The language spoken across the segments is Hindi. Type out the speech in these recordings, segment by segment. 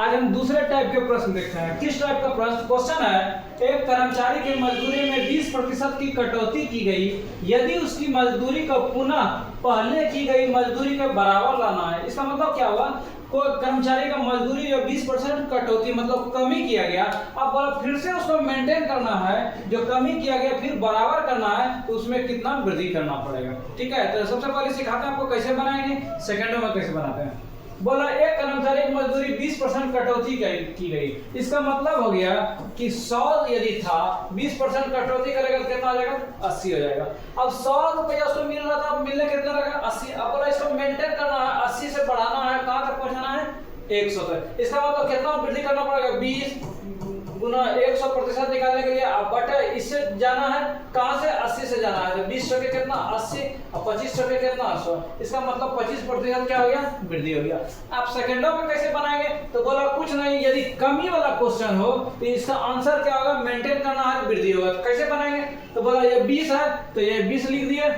आज हम दूसरे टाइप के प्रश्न देखते हैं। किस टाइप का प्रश्न? क्वेश्चन है, एक कर्मचारी की मजदूरी में 20% की कटौती की गई, यदि उसकी मजदूरी को पुनः पहले की गई मजदूरी के बराबर लाना है। इसका मतलब क्या हुआ? कोई कर्मचारी का मजदूरी जो 20% कटौती मतलब कमी किया गया, अब फिर से उसको मेंटेन करना है, जो कमी किया गया फिर बराबर करना है, तो उसमें कितना वृद्धि करना पड़ेगा। ठीक है, तो सबसे पहले सिखाते हैं आपको कैसे बनाएंगे, सेकंडों में कैसे बनाते हैं। बोला एक कर्मचारी की मजदूरी 20% कटौती की गई। इसका मतलब हो गया कि 100 यदि था, 20% कटौती करेगा तो कितना आ जाएगा? 80 हो जाएगा। अब 100 रुपया उसको मिल रहा था, मिलने कितना लगा? 80। अब बोला इसको मेंटेन करना है, 80 से बढ़ाना है, कहां तक पहुंचाना है? 100 तक। इसका मतलब कितना वृद्धि करना पड़ेगा? 20 गुना 100% निकालने के लिए अब बटे इससे जाना है, कहां से? 80 से जाना है, तो 20 के कितना? 80 और 25 के कितना? 100। इसका मतलब 25% क्या हो गया? वृद्धि हो गया। आप सेकंडों में कैसे बनाएंगे? तो बोला कुछ नहीं, यदि कमी वाला क्वेश्चन हो तो इसका आंसर क्या होगा? मेंटेन करना है, वृद्धि होगा। तो कैसे बनाएंगे? तो बोला ये 20 है तो ये 20 लिख दिए,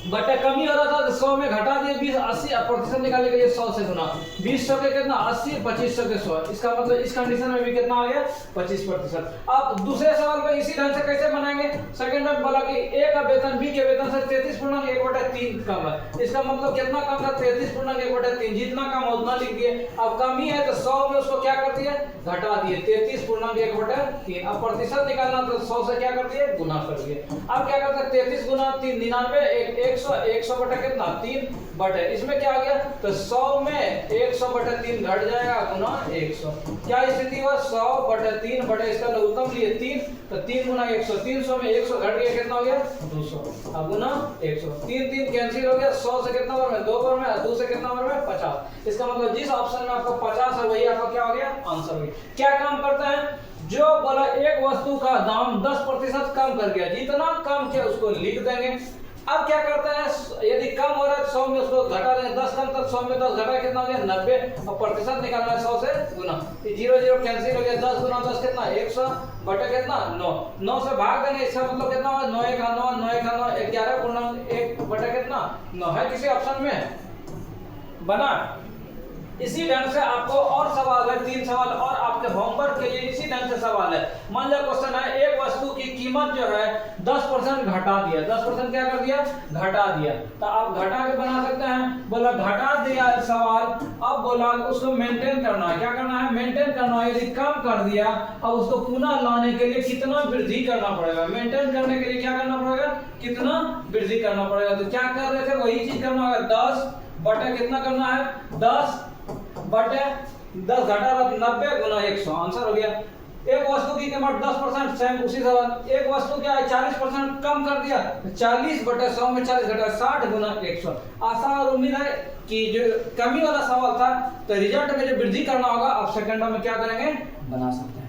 बटे कमी हो रहा था तो 100 में घटा दिए 20, 80 प्रतिशत निकालने के लिए 100 से गुना, 20 के कितना? 80, 25 के 100। इसका मतलब इस कंडीशन में भी कितना आ गया? 25%। अब दूसरे सवाल में इसी ढंग से कैसे बनाएंगे? सेकंड में बोला कि ए का वेतन बी के वेतन से 33.1/3 कम है। इसका मतलब कितना कम था? 33.1/3। जितना कम उतना लिख दिए। अब कमी है तो 100 में उसको क्या कर दिए? घटा दिए, 33.1/3। अब प्रतिशत निकालना तो 100 से क्या कर दिए? गुना कर दिए। अब क्या करते हैं? 33 गुना 3 99, 100 बटे कितना? 3 बटे इसमें क्या आ गया? तो 100 में 100 बटे 3 घट जाएगा गुना 100। क्या स्थिति हुआ? 100 बटे 3 बटे इसका लघुत्तम लिए 3, तो 3 गुना 100, 300 में 100 घट गया, कितना हो गया? 200। अब गुना 100, 3 3 कैंसिल हो गया। 100 से कितना बार में? 2 बार में, 2 से कितना बार में? 50। इसका मतलब जिस ऑप्शन में आपको 50 है वही आपका क्या हो गया? आंसर हो गया। क्या काम करता है? जो बोला एक वस्तु का दाम 10% कम कर गया, जितना कम किया उसको लिख देंगे। अब क्या करता है? यदि कम हो रहा है 100 में उसको घटा देंगे, 10 कम तक 100 में 10 घटा कितना हो गया? 90। और प्रतिशत निकालना है 100 से गुना, 0 0 कैंसिल हो गया। 10 गुना 10 कितना? 100 बटे कितना? 9। 9 से भाग देंगे, इसका मतलब कितना होगा? 9 1 9 9 1 9 11.1 बटे कितना? 9 है किसी ऑप्शन में बना। इसी ढंग से आपको और सवाल है, 3 सवाल और आपके होमवर्क के लिए इसी ढंग से सवाल है। मान लो क्वेश्चन है, एक वस्तु की कीमत जो है 10% घटा दिया, 10% क्या कर दिया? घटा दिया। तो आप घटा के बना सकते हैं। बोला घटा दिया सवाल, अब बोला उसको मेंटेन करना है। क्या करना है? मेंटेन करना है। यदि कम कर दिया, अब उसको पुनः लाने के लिए कितना वृद्धि करना पड़ेगा? मेंटेन करने के लिए क्या करना पड़ेगा? कितना वृद्धि करना पड़ेगा? तो क्या कर रहे थे? वही चीज करना होगा। 10 बटे कितना करना है? 10 बटे 10 घटा 90 गुना 100। आंसर हो गया। एक वस्तु की कीमत 10%, सेम उसी सवाल। एक वस्तु क्या है? 40% कम कर दिया, 40 बटे 100 में 40 घटा 60 गुना 100। आशा और उम्मीद है कि जो कमी वाला सवाल था तो रिजल्ट में जो वृद्धि करना होगा आप सेकंडों में क्या करेंगे? बना सकते हैं।